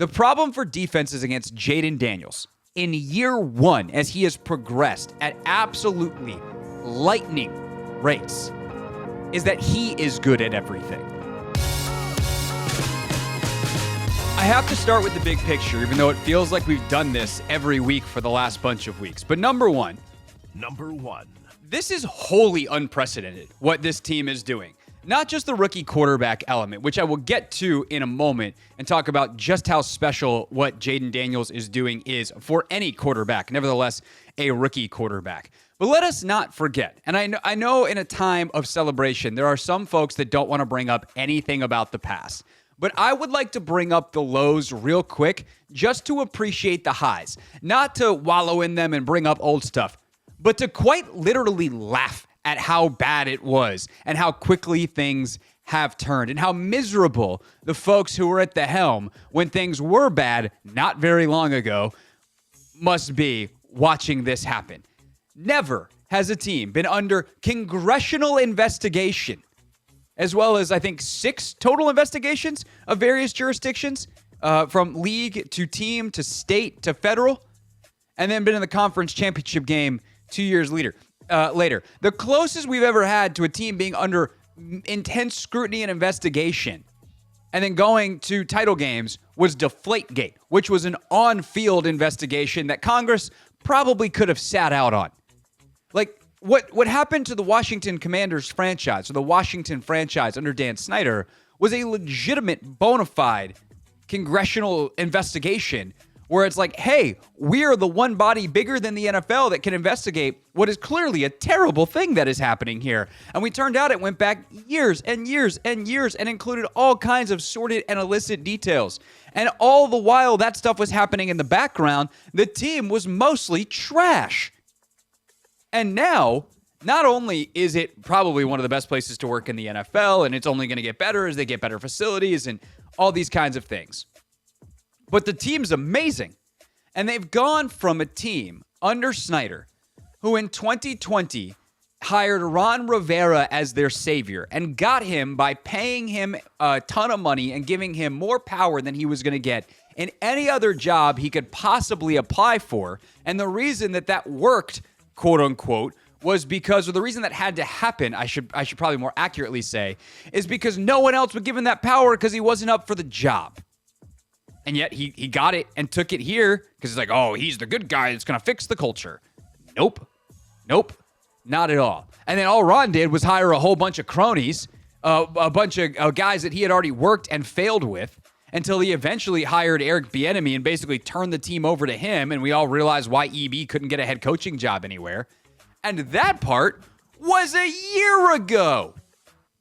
The problem for defenses against Jayden Daniels in year one, as he has progressed at absolutely lightning rates, is that he is good at everything. I have to start with the big picture, even though it feels like we've done this every week for the last bunch of weeks. But number one, this is wholly unprecedented, what this team is doing. Not just the rookie quarterback element, which I will get to in a moment and talk about just how special what Jayden Daniels is doing is for any quarterback, nevertheless, a rookie quarterback. But let us not forget, and I know in a time of celebration, there are some folks that don't want to bring up anything about the past. But I would like to bring up the lows real quick just to appreciate the highs. Not to wallow in them and bring up old stuff, but to quite literally laugh at how bad it was and how quickly things have turned and how miserable the folks who were at the helm when things were bad not very long ago must be watching this happen. Never has a team been under congressional investigation, as well as, I think, 6 total investigations of various jurisdictions, from league to team to state to federal, and then been in the conference championship game 2 years later. The closest we've ever had to a team being under intense scrutiny and investigation and then going to title games was Deflategate, which was an on-field investigation that Congress probably could have sat out on. Like, what happened to the Washington Commanders franchise, or the Washington franchise under Dan Snyder, was a legitimate, bona fide congressional investigation where it's like, hey, we're the one body bigger than the NFL that can investigate what is clearly a terrible thing that is happening here. And we turned out it went back years and years and years and included all kinds of sordid and illicit details. And all the while that stuff was happening in the background, the team was mostly trash. And now, not only is it probably one of the best places to work in the NFL, and it's only going to get better as they get better facilities and all these kinds of things, but the team's amazing. And they've gone from a team under Snyder, who in 2020 hired Ron Rivera as their savior and got him by paying him a ton of money and giving him more power than he was going to get in any other job he could possibly apply for. And the reason that worked, quote unquote, was because, or the reason that had to happen, I should probably more accurately say, is because no one else would give him that power because he wasn't up for the job. And yet he got it and took it here because it's like, oh, he's the good guy that's going to fix the culture. Nope, not at all. And then all Ron did was hire a whole bunch of cronies, a bunch of guys that he had already worked and failed with, until he eventually hired Eric Bieniemy and basically turned the team over to him, and we all realized why EB couldn't get a head coaching job anywhere. And that part was a year ago.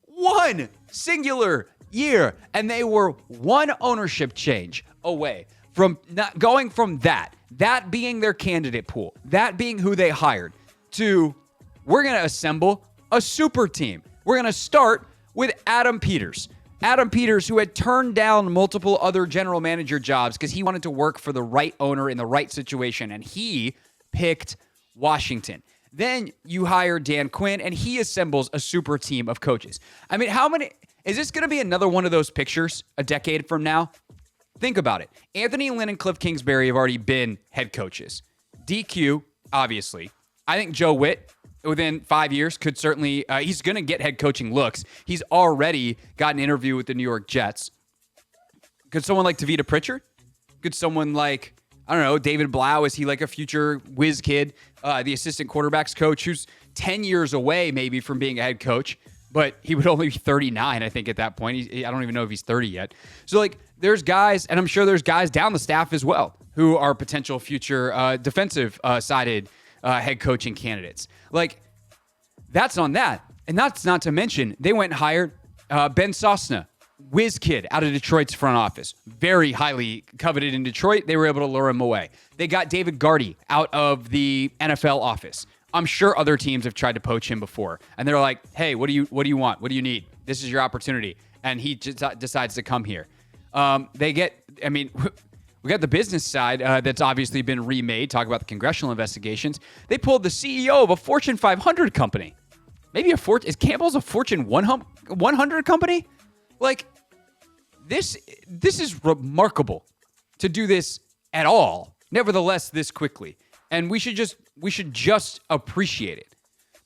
One singular year. And they were one ownership change away from not going from that being their candidate pool, that being who they hired, to we're going to assemble a super team. We're going to start with Adam Peters. Adam Peters, who had turned down multiple other general manager jobs because he wanted to work for the right owner in the right situation, and he picked Washington. Then you hire Dan Quinn, and he assembles a super team of coaches. I mean, is this going to be another one of those pictures a decade from now? Think about it. Anthony Lynn and Kliff Kingsbury have already been head coaches. DQ, obviously. I think Joe Witt, within 5 years, could certainly, he's going to get head coaching looks. He's already got an interview with the New York Jets. Could someone like Tavita Pritchard? Could someone like, I don't know, David Blau, is he like a future whiz kid, the assistant quarterbacks coach who's 10 years away maybe from being a head coach, but he would only be 39, I think, at that point. I don't even know if he's 30 yet. So, like, there's guys, and I'm sure there's guys down the staff as well, who are potential future defensive-sided head coaching candidates. Like, that's on that. And that's not to mention, they went and hired Ben Sosna, whiz kid out of Detroit's front office. Very highly coveted in Detroit. They were able to lure him away. They got David Gardy out of the NFL office. I'm sure other teams have tried to poach him before. And they're like, hey, what do you want? What do you need? This is your opportunity. And he just decides to come here. We got the business side that's obviously been remade. Talk about the congressional investigations. They pulled the CEO of a Fortune 500 company. Maybe is Campbell's a Fortune 100 company? Like, this is remarkable to do this at all, nevertheless this quickly. And we should just appreciate it.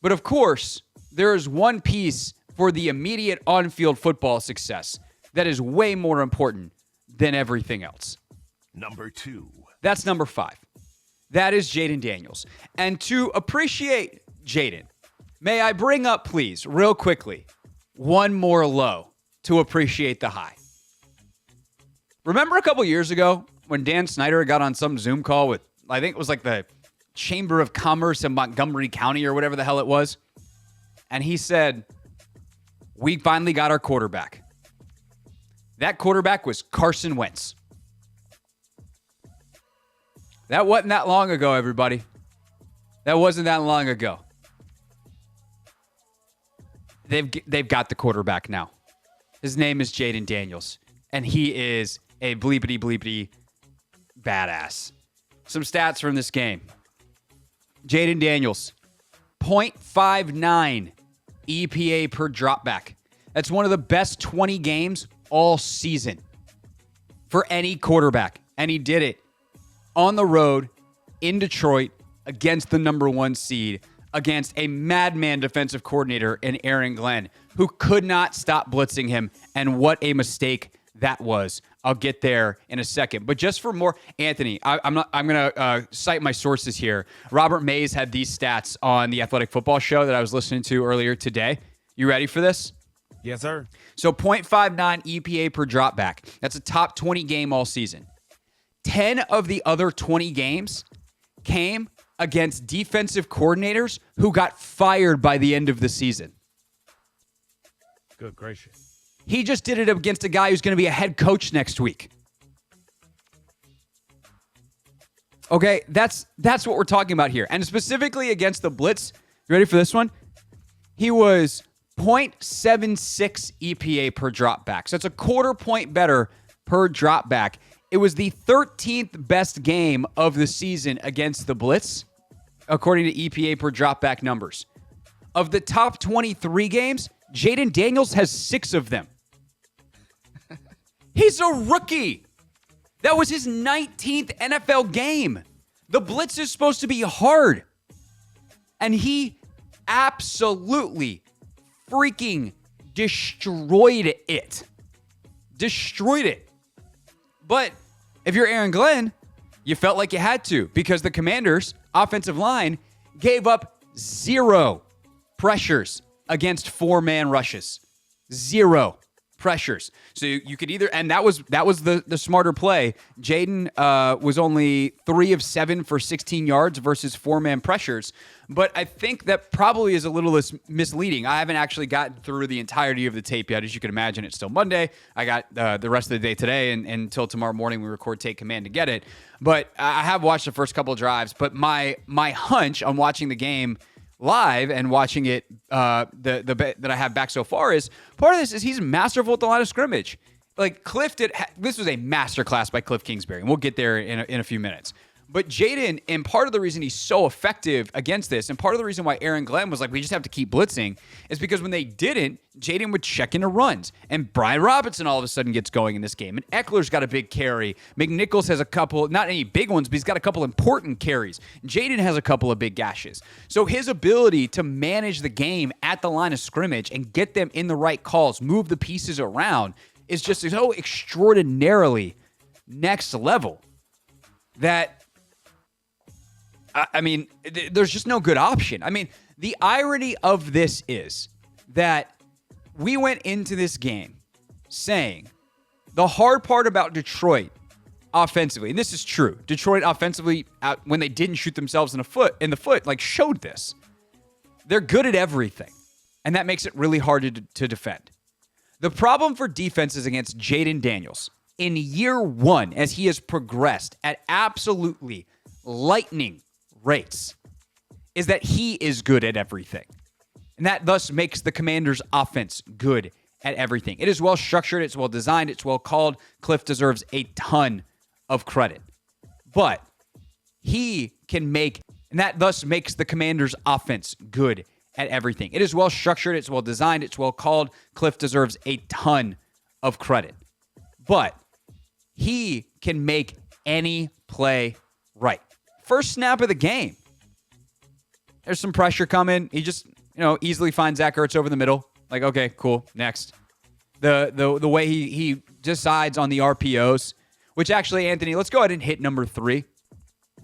But of course, there is one piece for the immediate on-field football success that is way more important than everything else. Number 2. That's number 5. That is Jayden Daniels. And to appreciate Jayden, may I bring up, please, real quickly, one more low to appreciate the high. Remember a couple years ago when Dan Snyder got on some Zoom call with, I think it was like the Chamber of Commerce in Montgomery County or whatever the hell it was? And he said, we finally got our quarterback. That quarterback was Carson Wentz. That wasn't that long ago, everybody. That wasn't that long ago. They've got the quarterback now. His name is Jayden Daniels, and he is a bleepity badass. Some stats from this game. Jayden Daniels, 0.59 EPA per dropback. That's one of the best 20 games all season for any quarterback, and he did it on the road in Detroit against the number 1 seed, against a madman defensive coordinator in Aaron Glenn, who could not stop blitzing him, and what a mistake that was. I'll get there in a second. But just for more, Anthony, I'm going to cite my sources here. Robert Mays had these stats on the Athletic Football Show that I was listening to earlier today. You ready for this? Yes, sir. So 0.59 EPA per dropback. That's a top 20 game all season. 10 of the other 20 games came against defensive coordinators who got fired by the end of the season. Good gracious. He just did it against a guy who's going to be a head coach next week. Okay, that's what we're talking about here. And specifically against the blitz, you ready for this one? He was 0.76 EPA per dropback. So it's a quarter point better per dropback. It was the 13th best game of the season against the blitz, according to EPA per dropback numbers. Of the top 23 games, Jayden Daniels has 6 of them. He's a rookie. That was his 19th NFL game. The blitz is supposed to be hard. And he absolutely freaking destroyed it. Destroyed it. But if you're Aaron Glenn, you felt like you had to, because the Commanders' offensive line gave up 0 pressures against 4-man rushes. 0 pressures. So you could either, and that was the smarter play. Jayden was only 3 of 7 for 16 yards versus 4-man pressures. But I think that probably is a little misleading. I haven't actually gotten through the entirety of the tape yet. As you can imagine, it's still Monday. I got the rest of the day today, and until tomorrow morning we record Take Command to get it. But I have watched the first couple of drives. But my hunch on watching the game live and watching it, the bet that I have back so far, is part of this is he's masterful at the line of scrimmage. Like Kliff did, this was a masterclass by Kliff Kingsbury, and we'll get there in a few minutes. But Jayden, and part of the reason he's so effective against this, and part of the reason why Aaron Glenn was like, we just have to keep blitzing, is because when they didn't, Jayden would check into runs. And Brian Robinson all of a sudden gets going in this game. And Eckler's got a big carry. McNichols has a couple, not any big ones, but he's got a couple important carries. Jayden has a couple of big gashes. So his ability to manage the game at the line of scrimmage and get them in the right calls, move the pieces around, is just so extraordinarily next level that, I mean, there's just no good option. I mean, the irony of this is that we went into this game saying the hard part about Detroit offensively, and this is true, Detroit offensively, when they didn't shoot themselves in the foot, like showed this. They're good at everything, and that makes it really hard to defend. The problem for defenses against Jayden Daniels in year 1, as he has progressed at absolutely lightning rates, is that he is good at everything. And that thus makes the Commanders' offense good at everything. It is well structured, it's well designed, it's well called. Kliff deserves a ton of credit. But he can make, and that thus makes the Commanders' offense good at everything. It is well structured, it's well designed, it's well called. Kliff deserves a ton of credit. But he can make any play right. First snap of the game. There's some pressure coming. He just, easily finds Zach Ertz over the middle. Like, okay, cool, next. The way he decides on the RPOs, which actually, Anthony, let's go ahead and hit number 3.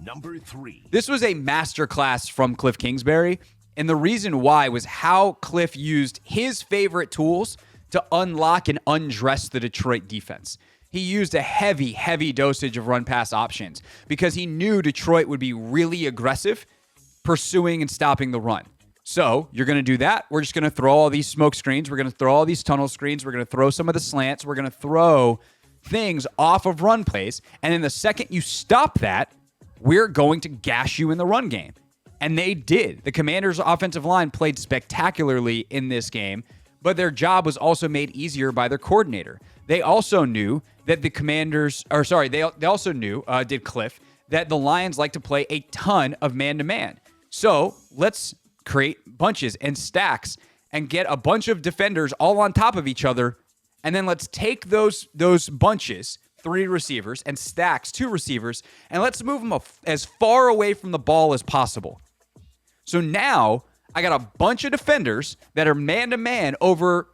Number 3. This was a masterclass from Kliff Kingsbury, and the reason why was how Kliff used his favorite tools to unlock and undress the Detroit defense. He used a heavy, heavy dosage of run-pass options because he knew Detroit would be really aggressive pursuing and stopping the run. So you're going to do that. We're just going to throw all these smoke screens. We're going to throw all these tunnel screens. We're going to throw some of the slants. We're going to throw things off of run plays. And then the second you stop that, we're going to gash you in the run game. And they did. The Commanders' offensive line played spectacularly in this game, but their job was also made easier by their coordinator. They also knew that they also knew, did Kliff, that the Lions like to play a ton of man-to-man. So let's create bunches and stacks and get a bunch of defenders all on top of each other, and then let's take those bunches, 3 receivers, and stacks, 2 receivers, and let's move them as far away from the ball as possible. So now I got a bunch of defenders that are man-to-man over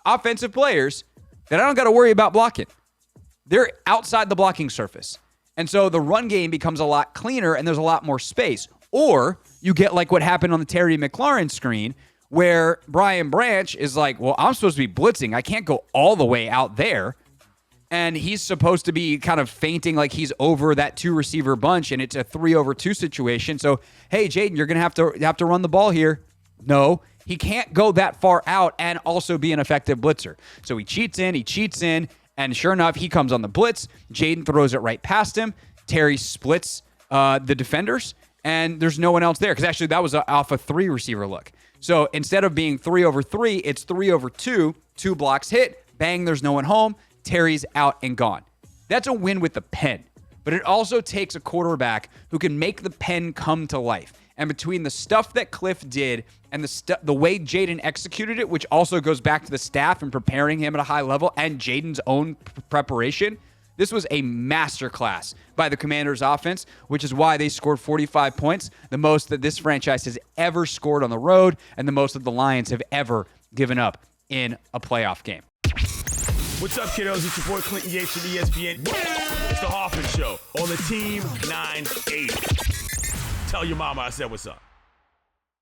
offensive players that I don't got to worry about blocking. They're outside the blocking surface. And so the run game becomes a lot cleaner and there's a lot more space. Or you get like what happened on the Terry McLaurin screen where Brian Branch is like, well, I'm supposed to be blitzing. I can't go all the way out there. And he's supposed to be kind of feinting like he's over that 2 receiver bunch and it's a 3-over-2 situation. So, hey, Jayden, you're going to have to run the ball here. No, he can't go that far out and also be an effective blitzer. So he cheats in, and sure enough, he comes on the blitz. Jayden throws it right past him. Terry splits the defenders, and there's no one else there because actually that was off a 3 receiver look. So instead of being 3-over-3, it's 3-over-2. 2 blocks hit, bang, there's no one home. Terry's out and gone. That's a win with the pen, but it also takes a quarterback who can make the pen come to life. And between the stuff that Kliff did and the way Jayden executed it, which also goes back to the staff and preparing him at a high level and Jayden's own preparation, this was a masterclass by the Commanders' offense, which is why they scored 45 points, the most that this franchise has ever scored on the road and the most that the Lions have ever given up in a playoff game. What's up, kiddos? It's your boy Clinton Yates from ESPN. It's the Hoffman Show on the Team 980. Tell your mama I said what's up.